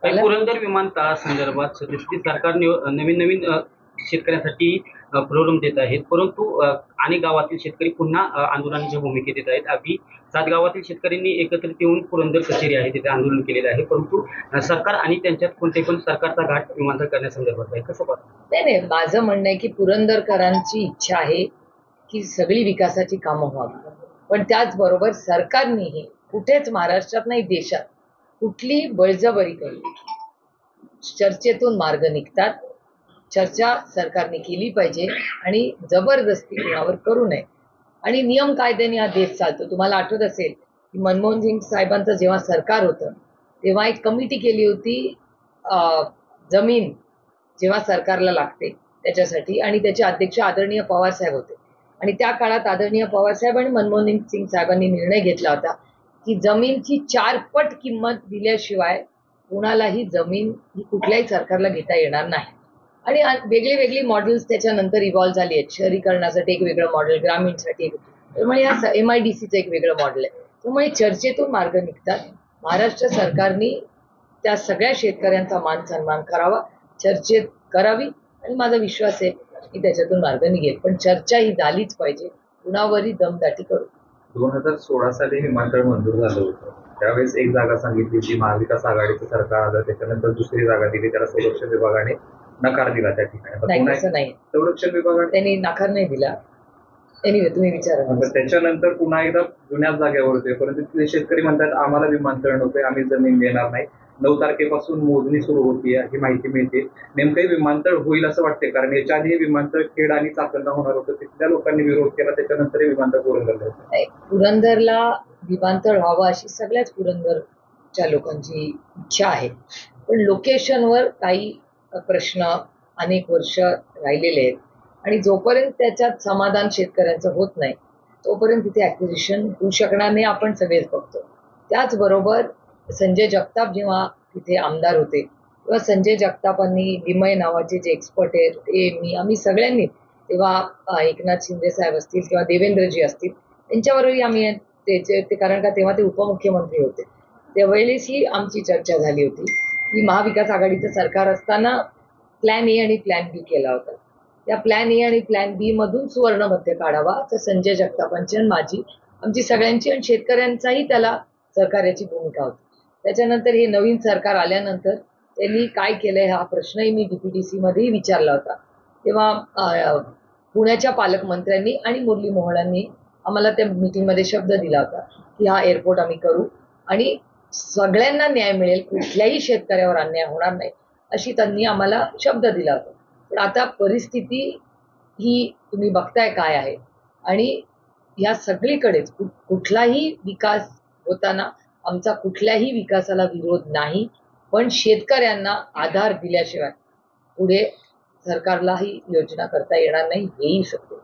पुरंदर विमानतळासंदर्भात सध्या सरकार नवीन नवीन शेतकऱ्यांसाठी प्रॉब्लेम देत आहेत, परंतु अनेक गावातील शेतकरी पुन्हा आंदोलनाच्या भूमिकेत येत आहेत. अगदी 7 गावातील शेतकऱ्यांनी एकत्रित येऊन पुरंदर कचेरी आहे तिथे आंदोलन केलेलं आहे, परंतु सरकार आणि त्यांच्यात कोणते पण सरकारचा घाट विमानतळ करण्यासंदर्भात आहे. कसं पाहता? नाही, माझं म्हणणं आहे की पुरंदरकरांची इच्छा आहे की सगळी विकासाची कामं व्हावी, पण त्याचबरोबर सरकारनेही कुठेच महाराष्ट्रात नाही देशात कुठली बळजबरी करू, चर्चेतून मार्ग निघतात. चर्चा सरकारने केली पाहिजे आणि जबरदस्ती कुणावर करू नये. आणि नियम कायद्याने हा देश चालतो. तुम्हाला आठवत असेल की मनमोहन सिंग साहेबांचं जेव्हा सरकार होतं तेव्हा एक कमिटी केली होती जमीन जेव्हा सरकारला लागते त्याच्यासाठी, आणि त्याचे अध्यक्ष आदरणीय पवार साहेब होते. आणि त्या काळात आदरणीय पवार साहेब आणि मनमोहन सिंग साहेबांनी निर्णय घेतला होता की जमीनची 4 पट किंमत दिल्याशिवाय कुणालाही जमीन ही कुठल्याही सरकारला घेता येणार नाही. आणि वेगळी वेगळी मॉडेल्स त्याच्यानंतर इव्हॉल्व्ह झाली आहेत. शहरीकरणासाठी एक वेगळं मॉडेल, ग्रामीणसाठी एक, त्यामुळे या MIDCचं एक वेगळं मॉडेल आहे. त्यामुळे चर्चेतून मार्ग निघतात. महाराष्ट्र सरकारने त्या सगळ्या शेतकऱ्यांचा मान सन्मान करावा, चर्चेत करावी, आणि माझा विश्वास आहे की त्याच्यातून मार्ग निघेल. पण चर्चा ही झालीच पाहिजे, कुणावरही दमदाटी करू. 2016 साली विमानतळ मंजूर झालं होतं. त्यावेळेस एक जागा सांगितली होती, महाविकास आघाडीचं सरकार आलं, त्याच्यानंतर दुसरी जागा दिली, त्याला संरक्षण विभागाने नकार दिला. त्या ठिकाणी नाही, संरक्षण विभागाने त्यांनी नकार नाही दिला. तुम्ही विचारा. त्याच्यानंतर पुन्हा एकदा जुन्याच जागेवर होते, परंतु तिथे शेतकरी म्हणतात आम्हाला विमानतळ नव्हते, आम्ही जमीन देणार नाही. 9 तारखेपासून मोजणी सुरू होतीये ही माहिती मिळते. नेमकंही विमानतळ होईल असं वाटते, कारण याच्या आधी हे विमानतळ खेड आणि चाकणला होणार होतं, तिथल्या लोकांनी विरोध केला, त्याच्यानंतर हे विमानतळ पुरंदरला होतं. पुरंदरला विमानतळ व्हावं अशी सगळ्याच पुरंदरच्या लोकांची इच्छा आहे, पण लोकेशनवर काही प्रश्न अनेक वर्ष राहिलेले आहेत. आणि जोपर्यंत त्याच्यात समाधान शेतकऱ्यांचं होत नाही तोपर्यंत तिथे ॲक्विजिशन होऊ शकणार नाही, आपण सगळेच बघतो. त्याचबरोबर संजय जगताप जेव्हा तिथे आमदार होते तेव्हा संजय जगतापांनी, विमय नावाचे जे एक्सपर्ट आहेत ते, आम्ही सगळ्यांनी, तेव्हा एकनाथ शिंदे साहेब असतील किंवा देवेंद्रजी असतील, त्यांच्यावरही आम्ही ते कारण का तेव्हा ते उपमुख्यमंत्री होते, त्यावेळेस ही आमची चर्चा झाली होती की महाविकास आघाडीचं सरकार असताना प्लॅन ए आणि प्लॅन बी केला होता. त्या प्लॅन ए आणि प्लॅन बी मधून सुवर्णमध्य काढावा, तर संजय जगतापांची आणि माझी, आमची सगळ्यांची आणि शेतकऱ्यांचाही त्याला सहकार्याची भूमिका होती. त्याच्यानंतर हे नवीन सरकार आल्यानंतर त्यांनी काय केलंय हा प्रश्नही मी DPDC मध्येही विचारला होता. तेव्हा पुण्याच्या पालकमंत्र्यांनी आणि मुरली मोहळांनी आम्हाला त्या मीटिंगमध्ये शब्द दिला होता की हा एअरपोर्ट आम्ही करू आणि सगळ्यांना न्याय मिळेल, कुठल्याही शेतकऱ्यावर अन्याय होणार नाही, अशी त्यांनी आम्हाला शब्द दिला होता. पण आता परिस्थिती ही तुम्ही बघताय काय आहे, आणि या सगळीकडेच कुठलाही विकास होताना आमचा कुठल्याही विकासाला विरोध नाही, पण शेतकऱ्यांना आधार दिल्याशिवाय पुढे सरकारलाही योजना करता येणार नाही, हेही सत्य.